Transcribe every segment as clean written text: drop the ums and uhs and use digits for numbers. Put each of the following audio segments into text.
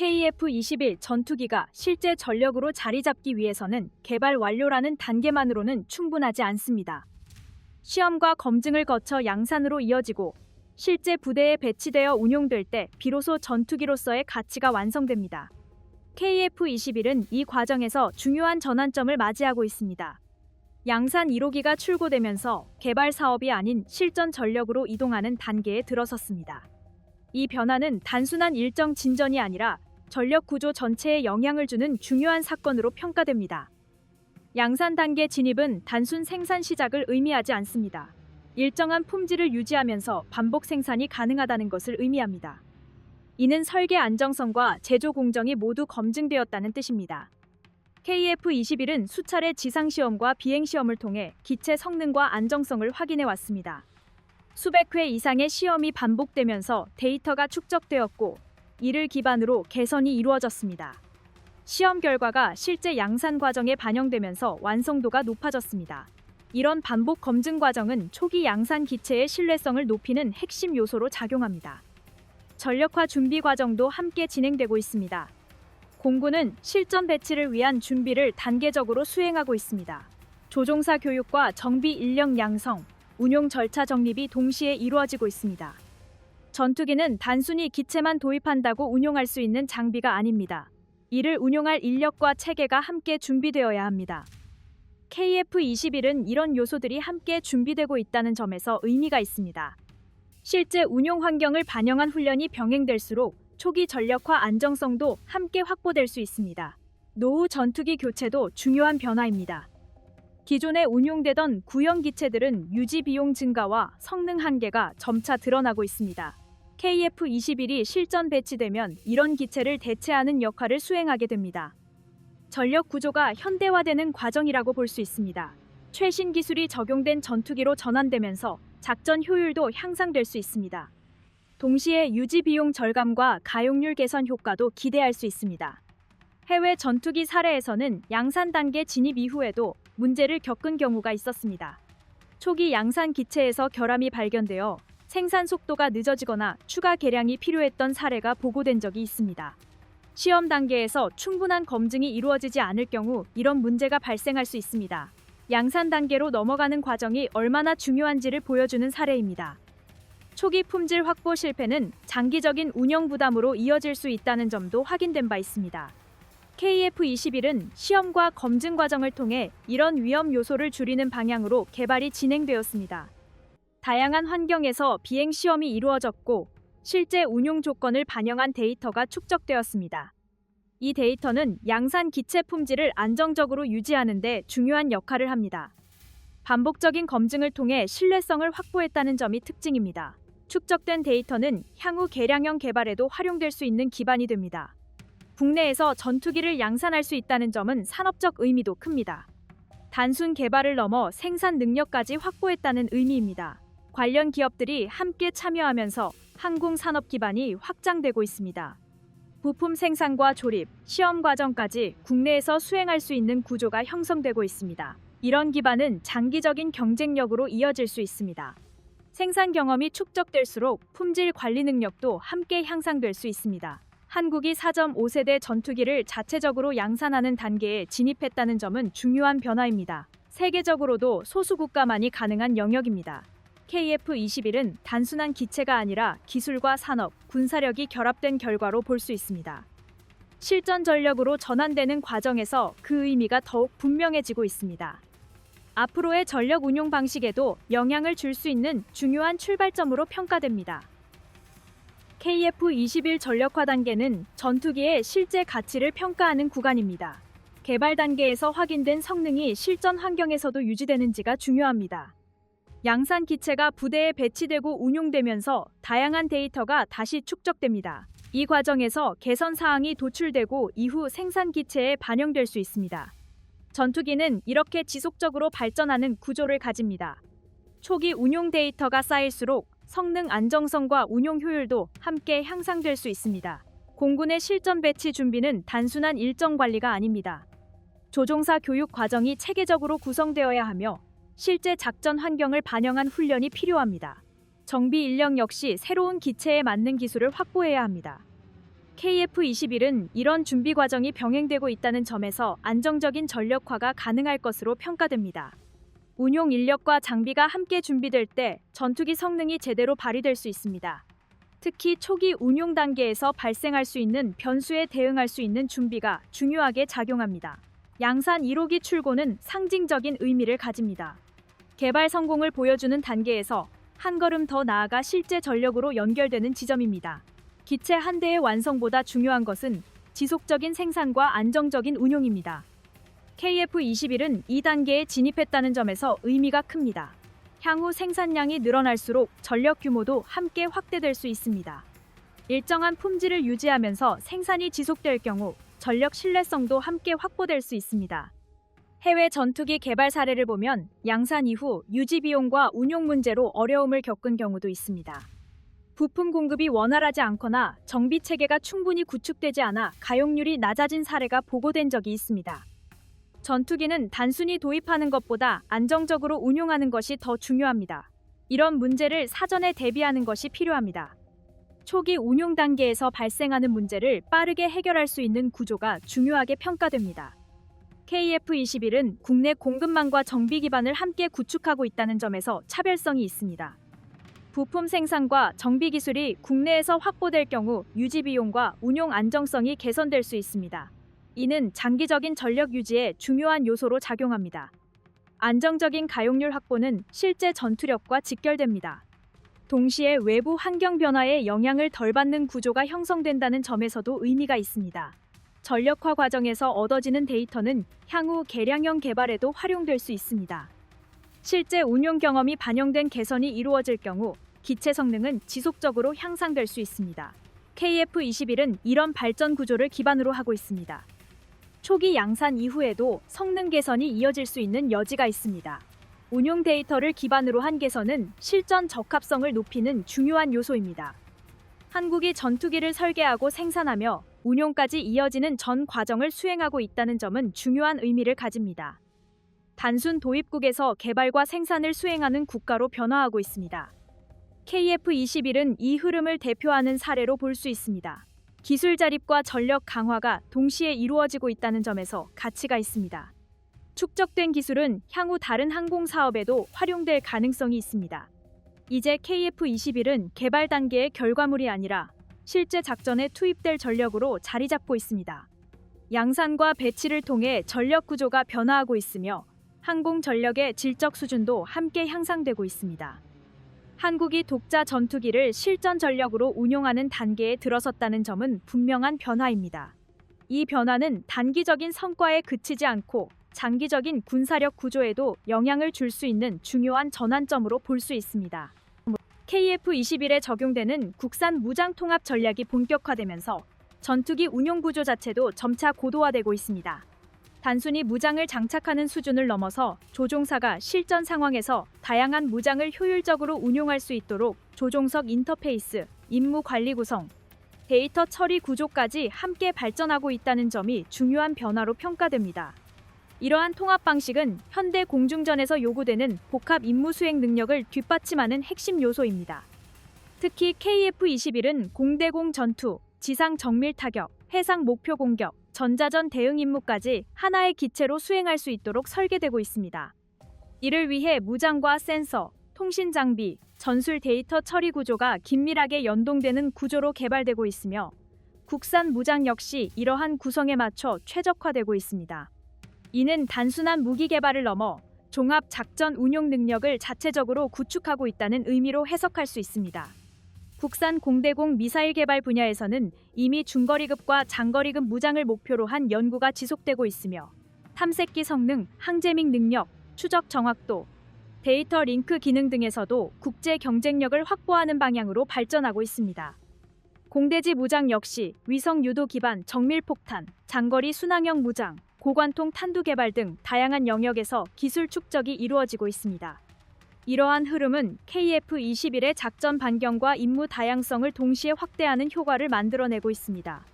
KF-21 전투기가 실제 전력으로 자리 잡기 위해서는 개발 완료라는 단계만으로는 충분하지 않습니다. 시험과 검증을 거쳐 양산으로 이어지고 실제 부대에 배치되어 운용될 때 비로소 전투기로서의 가치가 완성됩니다. KF-21은 이 과정에서 중요한 전환점을 맞이하고 있습니다. 양산 1호기가 출고되면서 개발 사업이 아닌 실전 전력으로 이동하는 단계에 들어섰습니다. 이 변화는 단순한 일정 진전이 아니라 전력 구조 전체에 영향을 주는 중요한 사건으로 평가됩니다. 양산 단계 진입은 단순 생산 시작을 의미하지 않습니다. 일정한 품질을 유지하면서 반복 생산이 가능하다는 것을 의미합니다. 이는 설계 안정성과 제조 공정이 모두 검증되었다는 뜻입니다. KF-21은 수차례 지상시험과 비행시험을 통해 기체 성능과 안정성을 확인해 왔습니다. 수백 회 이상의 시험이 반복되면서 데이터가 축적되었고 이를 기반으로 개선이 이루어졌습니다. 시험 결과가 실제 양산 과정에 반영되면서 완성도가 높아졌습니다. 이런 반복 검증 과정은 초기 양산 기체의 신뢰성을 높이는 핵심 요소로 작용합니다. 전력화 준비 과정도 함께 진행되고 있습니다. 공군은 실전 배치를 위한 준비를 단계적으로 수행하고 있습니다. 조종사 교육과 정비 인력 양성, 운용 절차 정립이 동시에 이루어지고 있습니다. 전투기는 단순히 기체만 도입한다고 운용할 수 있는 장비가 아닙니다. 이를 운용할 인력과 체계가 함께 준비되어야 합니다. KF-21은 이런 요소들이 함께 준비되고 있다는 점에서 의미가 있습니다. 실제 운용 환경을 반영한 훈련이 병행될수록 초기 전력화 안정성도 함께 확보될 수 있습니다. 노후 전투기 교체도 중요한 변화입니다. 기존에 운용되던 구형 기체들은 유지 비용 증가와 성능 한계가 점차 드러나고 있습니다. KF-21이 실전 배치되면 이런 기체를 대체하는 역할을 수행하게 됩니다. 전력 구조가 현대화되는 과정이라고 볼 수 있습니다. 최신 기술이 적용된 전투기로 전환되면서 작전 효율도 향상될 수 있습니다. 동시에 유지 비용 절감과 가용률 개선 효과도 기대할 수 있습니다. 해외 전투기 사례에서는 양산 단계 진입 이후에도 문제를 겪은 경우가 있었습니다. 초기 양산 기체에서 결함이 발견되어 생산 속도가 늦어지거나 추가 개량이 필요했던 사례가 보고된 적이 있습니다. 시험 단계에서 충분한 검증이 이루어지지 않을 경우 이런 문제가 발생할 수 있습니다. 양산 단계로 넘어가는 과정이 얼마나 중요한지를 보여주는 사례입니다. 초기 품질 확보 실패는 장기적인 운영 부담으로 이어질 수 있다는 점도 확인된 바 있습니다. KF-21은 시험과 검증 과정을 통해 이런 위험 요소를 줄이는 방향으로 개발이 진행되었습니다. 다양한 환경에서 비행 시험이 이루어졌고 실제 운용 조건을 반영한 데이터가 축적되었습니다. 이 데이터는 양산 기체 품질을 안정적으로 유지하는 데 중요한 역할을 합니다. 반복적인 검증을 통해 신뢰성을 확보했다는 점이 특징입니다. 축적된 데이터는 향후 개량형 개발에도 활용될 수 있는 기반이 됩니다. 국내에서 전투기를 양산할 수 있다는 점은 산업적 의미도 큽니다. 단순 개발을 넘어 생산 능력까지 확보했다는 의미입니다. 관련 기업들이 함께 참여하면서 항공 산업 기반이 확장되고 있습니다. 부품 생산과 조립, 시험 과정까지 국내에서 수행할 수 있는 구조가 형성되고 있습니다. 이런 기반은 장기적인 경쟁력으로 이어질 수 있습니다. 생산 경험이 축적될수록 품질 관리 능력도 함께 향상될 수 있습니다. 한국이 4.5세대 전투기를 자체적으로 양산하는 단계에 진입했다는 점은 중요한 변화입니다. 세계적으로도 소수 국가만이 가능한 영역입니다. KF-21은 단순한 기체가 아니라 기술과 산업, 군사력이 결합된 결과로 볼 수 있습니다. 실전 전력으로 전환되는 과정에서 그 의미가 더욱 분명해지고 있습니다. 앞으로의 전력 운용 방식에도 영향을 줄 수 있는 중요한 출발점으로 평가됩니다. KF-21 전력화 단계는 전투기의 실제 가치를 평가하는 구간입니다. 개발 단계에서 확인된 성능이 실전 환경에서도 유지되는지가 중요합니다. 양산 기체가 부대에 배치되고 운용되면서 다양한 데이터가 다시 축적됩니다. 이 과정에서 개선 사항이 도출되고 이후 생산 기체에 반영될 수 있습니다. 전투기는 이렇게 지속적으로 발전하는 구조를 가집니다. 초기 운용 데이터가 쌓일수록 성능 안정성과 운용 효율도 함께 향상될 수 있습니다. 공군의 실전 배치 준비는 단순한 일정 관리가 아닙니다. 조종사 교육 과정이 체계적으로 구성되어야 하며 실제 작전 환경을 반영한 훈련이 필요합니다. 정비 인력 역시 새로운 기체에 맞는 기술을 확보해야 합니다. KF-21은 이런 준비 과정이 병행되고 있다는 점에서 안정적인 전력화가 가능할 것으로 평가됩니다. 운용 인력과 장비가 함께 준비될 때 전투기 성능이 제대로 발휘될 수 있습니다. 특히 초기 운용 단계에서 발생할 수 있는 변수에 대응할 수 있는 준비가 중요하게 작용합니다. 양산 1호기 출고는 상징적인 의미를 가집니다. 개발 성공을 보여주는 단계에서 한 걸음 더 나아가 실제 전력으로 연결되는 지점입니다. 기체 한 대의 완성보다 중요한 것은 지속적인 생산과 안정적인 운용입니다. KF-21은 이 단계에 진입했다는 점에서 의미가 큽니다. 향후 생산량이 늘어날수록 전력 규모도 함께 확대될 수 있습니다. 일정한 품질을 유지하면서 생산이 지속될 경우 전력 신뢰성도 함께 확보될 수 있습니다. 해외 전투기 개발 사례를 보면 양산 이후 유지 비용과 운용 문제로 어려움을 겪은 경우도 있습니다. 부품 공급이 원활하지 않거나 정비 체계가 충분히 구축되지 않아 가용률이 낮아진 사례가 보고된 적이 있습니다. 전투기는 단순히 도입하는 것보다 안정적으로 운용하는 것이 더 중요합니다. 이런 문제를 사전에 대비하는 것이 필요합니다. 초기 운용 단계에서 발생하는 문제를 빠르게 해결할 수 있는 구조가 중요하게 평가됩니다. KF-21은 국내 공급망과 정비 기반을 함께 구축하고 있다는 점에서 차별성이 있습니다. 부품 생산과 정비 기술이 국내에서 확보될 경우 유지 비용과 운용 안정성이 개선될 수 있습니다. 이는 장기적인 전력 유지에 중요한 요소로 작용합니다. 안정적인 가용률 확보는 실제 전투력과 직결됩니다. 동시에 외부 환경 변화에 영향을 덜 받는 구조가 형성된다는 점에서도 의미가 있습니다. 전력화 과정에서 얻어지는 데이터는 향후 개량형 개발에도 활용될 수 있습니다. 실제 운용 경험이 반영된 개선이 이루어질 경우 기체 성능은 지속적으로 향상될 수 있습니다. KF-21은 이런 발전 구조를 기반으로 하고 있습니다. 초기 양산 이후에도 성능 개선이 이어질 수 있는 여지가 있습니다. 운용 데이터를 기반으로 한 개선은 실전 적합성을 높이는 중요한 요소입니다. 한국이 전투기를 설계하고 생산하며 운용까지 이어지는 전 과정을 수행하고 있다는 점은 중요한 의미를 가집니다. 단순 도입국에서 개발과 생산을 수행하는 국가로 변화하고 있습니다. KF-21은 이 흐름을 대표하는 사례로 볼 수 있습니다. 기술 자립과 전력 강화가 동시에 이루어지고 있다는 점에서 가치가 있습니다. 축적된 기술은 향후 다른 항공 사업에도 활용될 가능성이 있습니다. 이제 KF-21은 개발 단계의 결과물이 아니라 실제 작전에 투입될 전력으로 자리 잡고 있습니다. 양산과 배치를 통해 전력 구조가 변화하고 있으며 항공 전력의 질적 수준도 함께 향상되고 있습니다. 한국이 독자 전투기를 실전 전력으로 운용하는 단계에 들어섰다는 점은 분명한 변화입니다. 이 변화는 단기적인 성과에 그치지 않고 장기적인 군사력 구조에도 영향을 줄 수 있는 중요한 전환점으로 볼 수 있습니다. KF-21에 적용되는 국산 무장 통합 전략이 본격화되면서 전투기 운용 구조 자체도 점차 고도화되고 있습니다. 단순히 무장을 장착하는 수준을 넘어서 조종사가 실전 상황에서 다양한 무장을 효율적으로 운용할 수 있도록 조종석 인터페이스, 임무 관리 구성, 데이터 처리 구조까지 함께 발전하고 있다는 점이 중요한 변화로 평가됩니다. 이러한 통합 방식은 현대 공중전에서 요구되는 복합 임무 수행 능력을 뒷받침하는 핵심 요소입니다. 특히 KF-21은 공대공 전투, 지상 정밀 타격, 해상 목표 공격, 전자전 대응 임무까지 하나의 기체로 수행할 수 있도록 설계되고 있습니다. 이를 위해 무장과 센서, 통신 장비, 전술 데이터 처리 구조가 긴밀하게 연동되는 구조로 개발되고 있으며 국산 무장 역시 이러한 구성에 맞춰 최적화되고 있습니다. 이는 단순한 무기 개발을 넘어 종합 작전 운용 능력을 자체적으로 구축하고 있다는 의미로 해석할 수 있습니다. 국산 공대공 미사일 개발 분야에서는 이미 중거리급과 장거리급 무장을 목표로 한 연구가 지속되고 있으며 탐색기 성능, 항제밍 능력, 추적 정확도, 데이터 링크 기능 등에서도 국제 경쟁력을 확보하는 방향으로 발전하고 있습니다. 공대지 무장 역시 위성 유도 기반 정밀폭탄, 장거리 순항형 무장, 고관통 탄두 개발 등 다양한 영역에서 기술 축적이 이루어지고 있습니다. 이러한 흐름은 KF-21의 작전 반경과 임무 다양성을 동시에 확대하는 효과를 만들어내고 있습니다.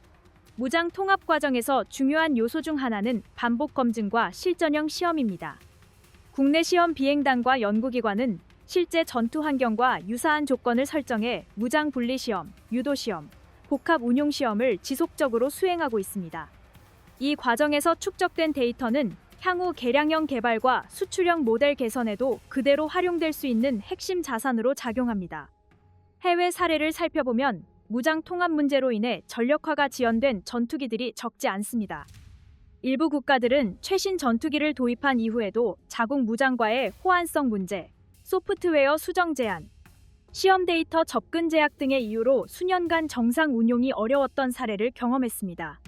무장 통합 과정에서 중요한 요소 중 하나는 반복 검증과 실전형 시험입니다. 국내 시험 비행단과 연구기관은 실제 전투 환경과 유사한 조건을 설정해 무장 분리 시험, 유도 시험, 복합 운용 시험을 지속적으로 수행하고 있습니다. 이 과정에서 축적된 데이터는 향후 개량형 개발과 수출형 모델 개선에도 그대로 활용될 수 있는 핵심 자산으로 작용합니다. 해외 사례를 살펴보면 무장 통합 문제로 인해 전력화가 지연된 전투기들이 적지 않습니다. 일부 국가들은 최신 전투기를 도입한 이후에도 자국 무장과의 호환성 문제, 소프트웨어 수정 제한, 시험 데이터 접근 제약 등의 이유로 수년간 정상 운용이 어려웠던 사례를 경험했습니다.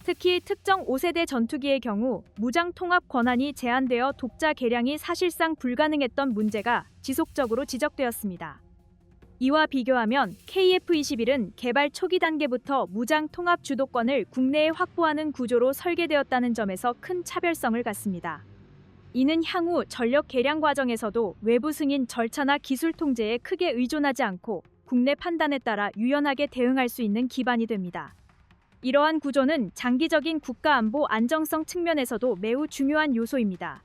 특히 특정 5세대 전투기의 경우 무장 통합 권한이 제한되어 독자 개량이 사실상 불가능했던 문제가 지속적으로 지적되었습니다. 이와 비교하면 KF-21은 개발 초기 단계부터 무장 통합 주도권을 국내에 확보하는 구조로 설계되었다는 점에서 큰 차별성을 갖습니다. 이는 향후 전력 개량 과정에서도 외부 승인 절차나 기술 통제에 크게 의존하지 않고 국내 판단에 따라 유연하게 대응할 수 있는 기반이 됩니다. 이러한 구조는 장기적인 국가 안보 안정성 측면에서도 매우 중요한 요소입니다.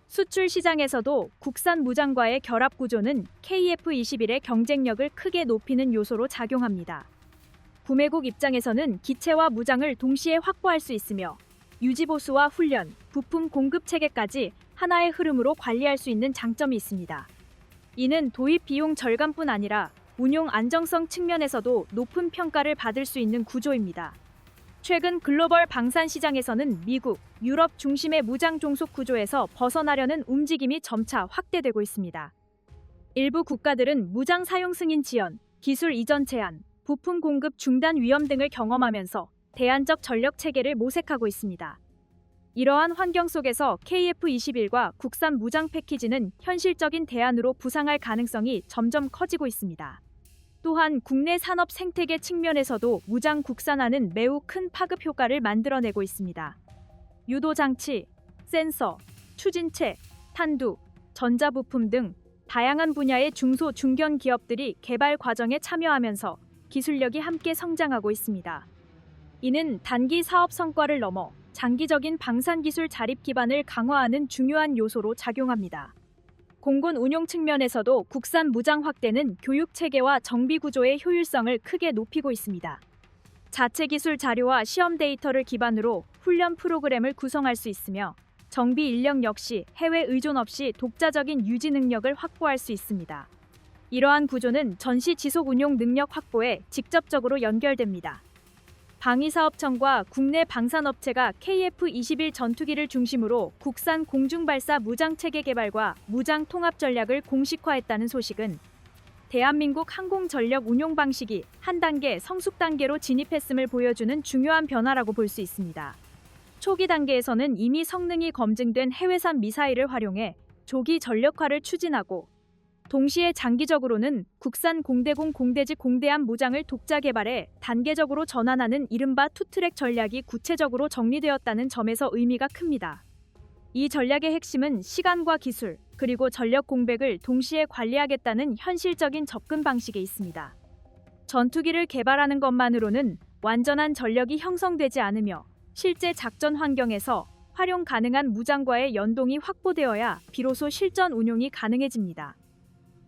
수출 시장에서도 국산 무장과의 결합 구조는 KF-21의 경쟁력을 크게 높이는 요소로 작용합니다. 구매국 입장에서는 기체와 무장을 동시에 확보할 수 있으며 유지보수와 훈련, 부품 공급 체계까지 하나의 흐름으로 관리할 수 있는 장점이 있습니다. 이는 도입 비용 절감뿐 아니라 운용 안정성 측면에서도 높은 평가를 받을 수 있는 구조입니다. 최근 글로벌 방산 시장에서는 미국, 유럽 중심의 무장 종속 구조에서 벗어나려는 움직임이 점차 확대되고 있습니다. 일부 국가들은 무장 사용 승인 지연, 기술 이전 제한, 부품 공급 중단 위험 등을 경험하면서 대안적 전력 체계를 모색하고 있습니다. 이러한 환경 속에서 KF-21과 국산 무장 패키지는 현실적인 대안으로 부상할 가능성이 점점 커지고 있습니다. 또한 국내 산업 생태계 측면에서도 무장 국산화는 매우 큰 파급 효과를 만들어내고 있습니다. 유도 장치, 센서, 추진체, 탄두, 전자부품 등 다양한 분야의 중소 중견 기업들이 개발 과정에 참여하면서 기술력이 함께 성장하고 있습니다. 이는 단기 사업 성과를 넘어 장기적인 방산 기술 자립 기반을 강화하는 중요한 요소로 작용합니다. 공군 운용 측면에서도 국산 무장 확대는 교육 체계와 정비 구조의 효율성을 크게 높이고 있습니다. 자체 기술 자료와 시험 데이터를 기반으로 훈련 프로그램을 구성할 수 있으며 정비 인력 역시 해외 의존 없이 독자적인 유지 능력을 확보할 수 있습니다. 이러한 구조는 전시 지속 운용 능력 확보에 직접적으로 연결됩니다. 방위사업청과 국내 방산업체가 KF-21 전투기를 중심으로 국산 공중발사 무장체계 개발과 무장 통합 전략을 공식화했다는 소식은 대한민국 항공전력 운용 방식이 한 단계 성숙 단계로 진입했음을 보여주는 중요한 변화라고 볼 수 있습니다. 초기 단계에서는 이미 성능이 검증된 해외산 미사일을 활용해 조기 전력화를 추진하고 동시에 장기적으로는 국산 공대공 공대지 공대함 무장을 독자 개발해 단계적으로 전환하는 이른바 투트랙 전략이 구체적으로 정리되었다는 점에서 의미가 큽니다. 이 전략의 핵심은 시간과 기술, 그리고 전력 공백을 동시에 관리하겠다는 현실적인 접근 방식에 있습니다. 전투기를 개발하는 것만으로는 완전한 전력이 형성되지 않으며 실제 작전 환경에서 활용 가능한 무장과의 연동이 확보되어야 비로소 실전 운용이 가능해집니다.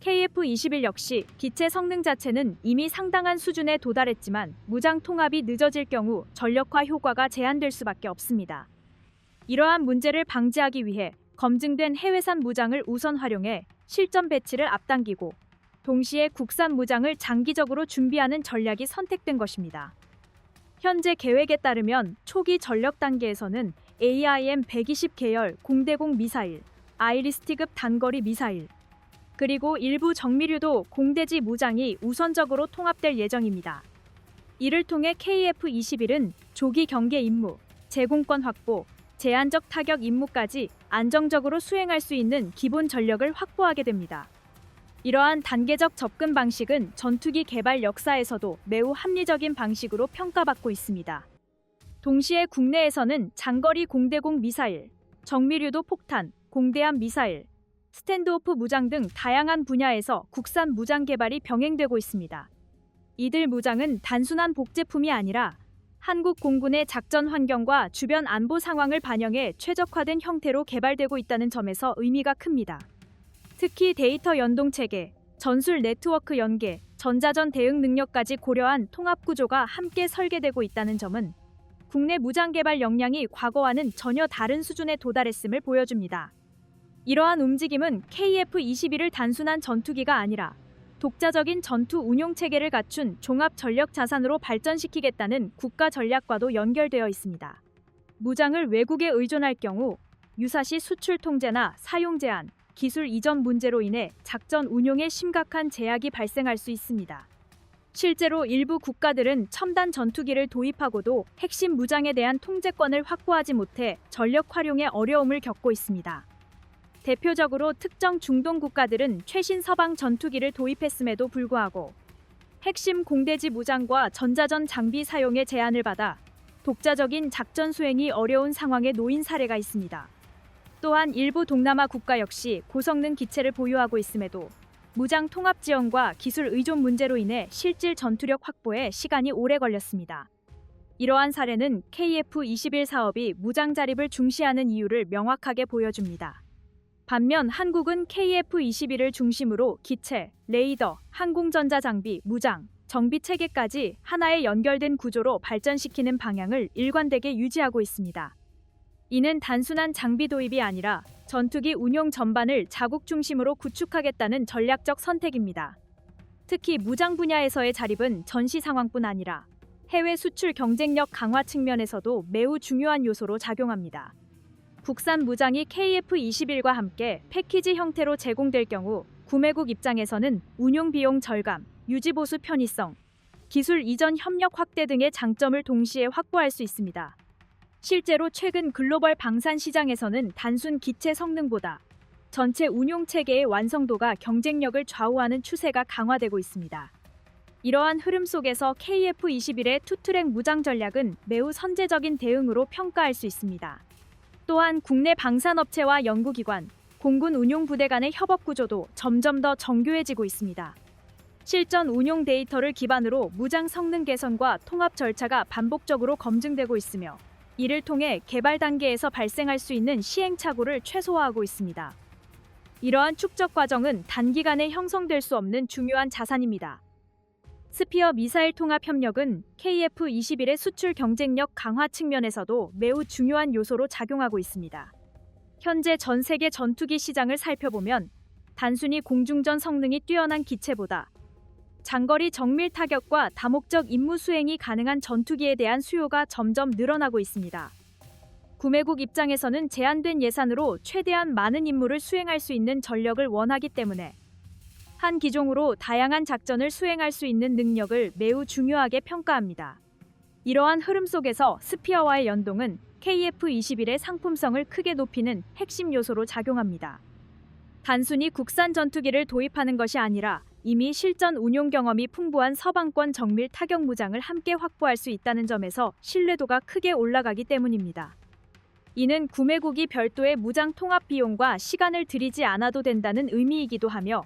KF-21 역시 기체 성능 자체는 이미 상당한 수준에 도달했지만 무장 통합이 늦어질 경우 전력화 효과가 제한될 수밖에 없습니다. 이러한 문제를 방지하기 위해 검증된 해외산 무장을 우선 활용해 실전 배치를 앞당기고 동시에 국산 무장을 장기적으로 준비하는 전략이 선택된 것입니다. 현재 계획에 따르면 초기 전력 단계에서는 AIM-120 계열 공대공 미사일, 아이리스티급 단거리 미사일, 그리고 일부 정밀유도 공대지 무장이 우선적으로 통합될 예정입니다. 이를 통해 KF-21은 조기 경계 임무, 제공권 확보, 제한적 타격 임무까지 안정적으로 수행할 수 있는 기본 전력을 확보하게 됩니다. 이러한 단계적 접근 방식은 전투기 개발 역사에서도 매우 합리적인 방식으로 평가받고 있습니다. 동시에 국내에서는 장거리 공대공 미사일, 정밀유도 폭탄, 공대함 미사일, 스탠드오프 무장 등 다양한 분야에서 국산 무장 개발이 병행되고 있습니다. 이들 무장은 단순한 복제품이 아니라 한국 공군의 작전 환경과 주변 안보 상황을 반영해 최적화된 형태로 개발되고 있다는 점에서 의미가 큽니다. 특히 데이터 연동 체계, 전술 네트워크 연계, 전자전 대응 능력까지 고려한 통합구조가 함께 설계되고 있다는 점은 국내 무장개발 역량이 과거와는 전혀 다른 수준에 도달했음을 보여줍니다. 이러한 움직임은 KF-21을 단순한 전투기가 아니라 독자적인 전투 운용 체계를 갖춘 종합 전력 자산으로 발전시키겠다는 국가 전략과도 연결되어 있습니다. 무장을 외국에 의존할 경우 유사시 수출 통제나 사용 제한, 기술 이전 문제로 인해 작전 운용에 심각한 제약이 발생할 수 있습니다. 실제로 일부 국가들은 첨단 전투기를 도입하고도 핵심 무장에 대한 통제권을 확보하지 못해 전력 활용에 어려움을 겪고 있습니다. 대표적으로 특정 중동 국가들은 최신 서방 전투기를 도입했음에도 불구하고 핵심 공대지 무장과 전자전 장비 사용에 제한을 받아 독자적인 작전 수행이 어려운 상황에 놓인 사례가 있습니다. 또한 일부 동남아 국가 역시 고성능 기체를 보유하고 있음에도 무장 통합 지원과 기술 의존 문제로 인해 실질 전투력 확보에 시간이 오래 걸렸습니다. 이러한 사례는 KF-21 사업이 무장 자립을 중시하는 이유를 명확하게 보여줍니다. 반면 한국은 KF-21을 중심으로 기체, 레이더, 항공전자 장비, 무장, 정비 체계까지 하나의 연결된 구조로 발전시키는 방향을 일관되게 유지하고 있습니다. 이는 단순한 장비 도입이 아니라 전투기 운용 전반을 자국 중심으로 구축하겠다는 전략적 선택입니다. 특히 무장 분야에서의 자립은 전시 상황뿐 아니라 해외 수출 경쟁력 강화 측면에서도 매우 중요한 요소로 작용합니다. 국산 무장이 KF-21과 함께 패키지 형태로 제공될 경우 구매국 입장에서는 운용 비용 절감, 유지 보수 편의성, 기술 이전 협력 확대 등의 장점을 동시에 확보할 수 있습니다. 실제로 최근 글로벌 방산 시장에서는 단순 기체 성능보다 전체 운용 체계의 완성도가 경쟁력을 좌우하는 추세가 강화되고 있습니다. 이러한 흐름 속에서 KF-21의 투트랙 무장 전략은 매우 선제적인 대응으로 평가할 수 있습니다. 또한 국내 방산업체와 연구기관, 공군 운용부대 간의 협업 구조도 점점 더 정교해지고 있습니다. 실전 운용 데이터를 기반으로 무장 성능 개선과 통합 절차가 반복적으로 검증되고 있으며 이를 통해 개발 단계에서 발생할 수 있는 시행착오를 최소화하고 있습니다. 이러한 축적 과정은 단기간에 형성될 수 없는 중요한 자산입니다. 스피어 미사일 통합 협력은 KF-21의 수출 경쟁력 강화 측면에서도 매우 중요한 요소로 작용하고 있습니다. 현재 전 세계 전투기 시장을 살펴보면 단순히 공중전 성능이 뛰어난 기체보다 장거리 정밀 타격과 다목적 임무 수행이 가능한 전투기에 대한 수요가 점점 늘어나고 있습니다. 구매국 입장에서는 제한된 예산으로 최대한 많은 임무를 수행할 수 있는 전력을 원하기 때문에 한 기종으로 다양한 작전을 수행할 수 있는 능력을 매우 중요하게 평가합니다. 이러한 흐름 속에서 스피어와의 연동은 KF-21의 상품성을 크게 높이는 핵심 요소로 작용합니다. 단순히 국산 전투기를 도입하는 것이 아니라 이미 실전 운용 경험이 풍부한 서방권 정밀 타격 무장을 함께 확보할 수 있다는 점에서 신뢰도가 크게 올라가기 때문입니다. 이는 구매국이 별도의 무장 통합 비용과 시간을 들이지 않아도 된다는 의미이기도 하며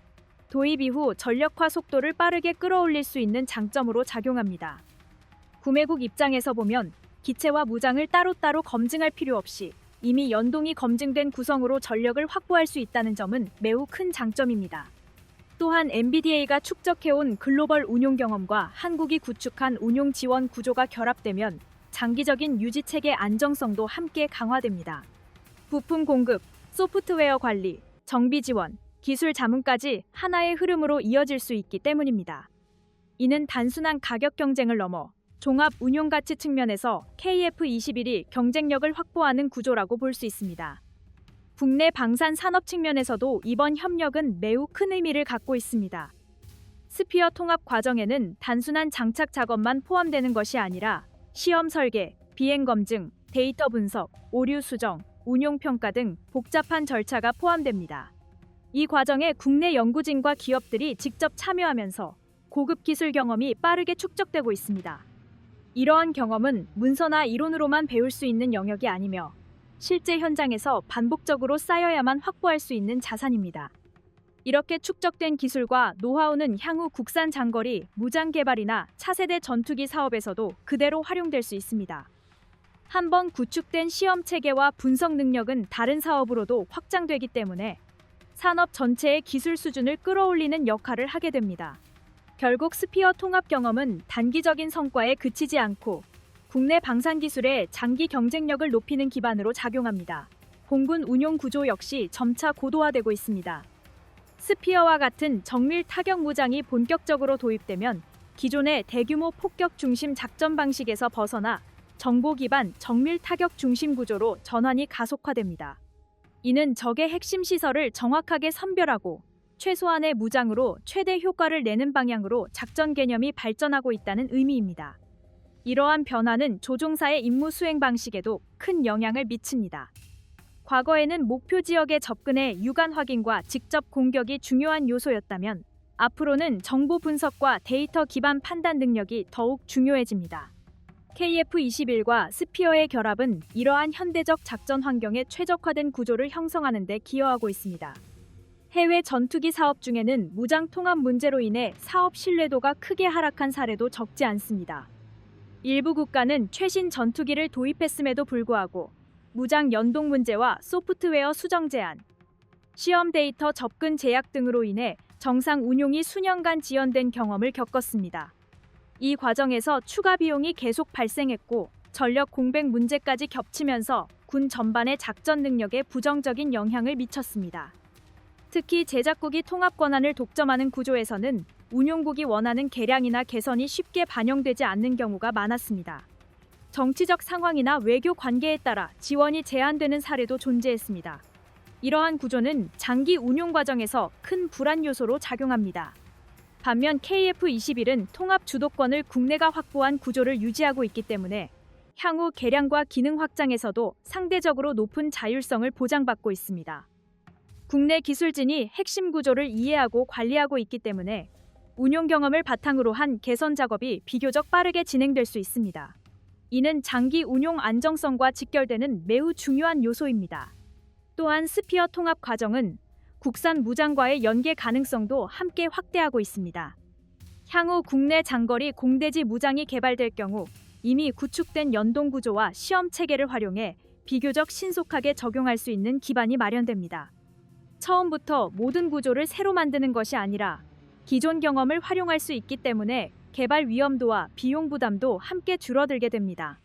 도입 이후 전력화 속도를 빠르게 끌어올릴 수 있는 장점으로 작용합니다. 구매국 입장에서 보면 기체와 무장을 따로따로 검증할 필요 없이 이미 연동이 검증된 구성으로 전력을 확보할 수 있다는 점은 매우 큰 장점입니다. 또한 MBDA가 축적해온 글로벌 운용 경험과 한국이 구축한 운용 지원 구조가 결합되면 장기적인 유지체계 안정성도 함께 강화됩니다. 부품 공급, 소프트웨어 관리, 정비 지원, 기술 자문까지 하나의 흐름으로 이어질 수 있기 때문입니다. 이는 단순한 가격 경쟁을 넘어 종합 운용 가치 측면에서 KF-21이 경쟁력을 확보하는 구조라고 볼 수 있습니다. 국내 방산 산업 측면에서도 이번 협력은 매우 큰 의미를 갖고 있습니다. 스피어 통합 과정에는 단순한 장착 작업만 포함되는 것이 아니라 시험 설계, 비행 검증, 데이터 분석, 오류 수정, 운용 평가 등 복잡한 절차가 포함됩니다. 이 과정에 국내 연구진과 기업들이 직접 참여하면서 고급 기술 경험이 빠르게 축적되고 있습니다. 이러한 경험은 문서나 이론으로만 배울 수 있는 영역이 아니며 실제 현장에서 반복적으로 쌓여야만 확보할 수 있는 자산입니다. 이렇게 축적된 기술과 노하우는 향후 국산 장거리, 무장 개발이나 차세대 전투기 사업에서도 그대로 활용될 수 있습니다. 한번 구축된 시험 체계와 분석 능력은 다른 사업으로도 확장되기 때문에 산업 전체의 기술 수준을 끌어올리는 역할을 하게 됩니다. 결국 스피어 통합 경험은 단기적인 성과에 그치지 않고 국내 방산 기술의 장기 경쟁력을 높이는 기반으로 작용합니다. 공군 운용 구조 역시 점차 고도화되고 있습니다. 스피어와 같은 정밀 타격 무장이 본격적으로 도입되면 기존의 대규모 폭격 중심 작전 방식에서 벗어나 정보 기반 정밀 타격 중심 구조로 전환이 가속화됩니다. 이는 적의 핵심 시설을 정확하게 선별하고 최소한의 무장으로 최대 효과를 내는 방향으로 작전 개념이 발전하고 있다는 의미입니다. 이러한 변화는 조종사의 임무 수행 방식에도 큰 영향을 미칩니다. 과거에는 목표 지역에 접근해 유관 확인과 직접 공격이 중요한 요소였다면 앞으로는 정보 분석과 데이터 기반 판단 능력이 더욱 중요해집니다. KF-21과 스피어의 결합은 이러한 현대적 작전 환경에 최적화된 구조를 형성하는 데 기여하고 있습니다. 해외 전투기 사업 중에는 무장 통합 문제로 인해 사업 신뢰도가 크게 하락한 사례도 적지 않습니다. 일부 국가는 최신 전투기를 도입했음에도 불구하고 무장 연동 문제와 소프트웨어 수정 제한, 시험 데이터 접근 제약 등으로 인해 정상 운용이 수년간 지연된 경험을 겪었습니다. 이 과정에서 추가 비용이 계속 발생했고 전력 공백 문제까지 겹치면서 군 전반의 작전 능력에 부정적인 영향을 미쳤습니다. 특히 제작국이 통합 권한을 독점하는 구조에서는 운용국이 원하는 개량이나 개선이 쉽게 반영되지 않는 경우가 많았습니다. 정치적 상황이나 외교 관계에 따라 지원이 제한되는 사례도 존재했습니다. 이러한 구조는 장기 운용 과정에서 큰 불안 요소로 작용합니다. 반면 KF-21은 통합 주도권을 국내가 확보한 구조를 유지하고 있기 때문에 향후 개량과 기능 확장에서도 상대적으로 높은 자율성을 보장받고 있습니다. 국내 기술진이 핵심 구조를 이해하고 관리하고 있기 때문에 운용 경험을 바탕으로 한 개선 작업이 비교적 빠르게 진행될 수 있습니다. 이는 장기 운용 안정성과 직결되는 매우 중요한 요소입니다. 또한 스피어 통합 과정은 국산 무장과의 연계 가능성도 함께 확대하고 있습니다. 향후 국내 장거리 공대지 무장이 개발될 경우 이미 구축된 연동 구조와 시험 체계를 활용해 비교적 신속하게 적용할 수 있는 기반이 마련됩니다. 처음부터 모든 구조를 새로 만드는 것이 아니라 기존 경험을 활용할 수 있기 때문에 개발 위험도와 비용 부담도 함께 줄어들게 됩니다.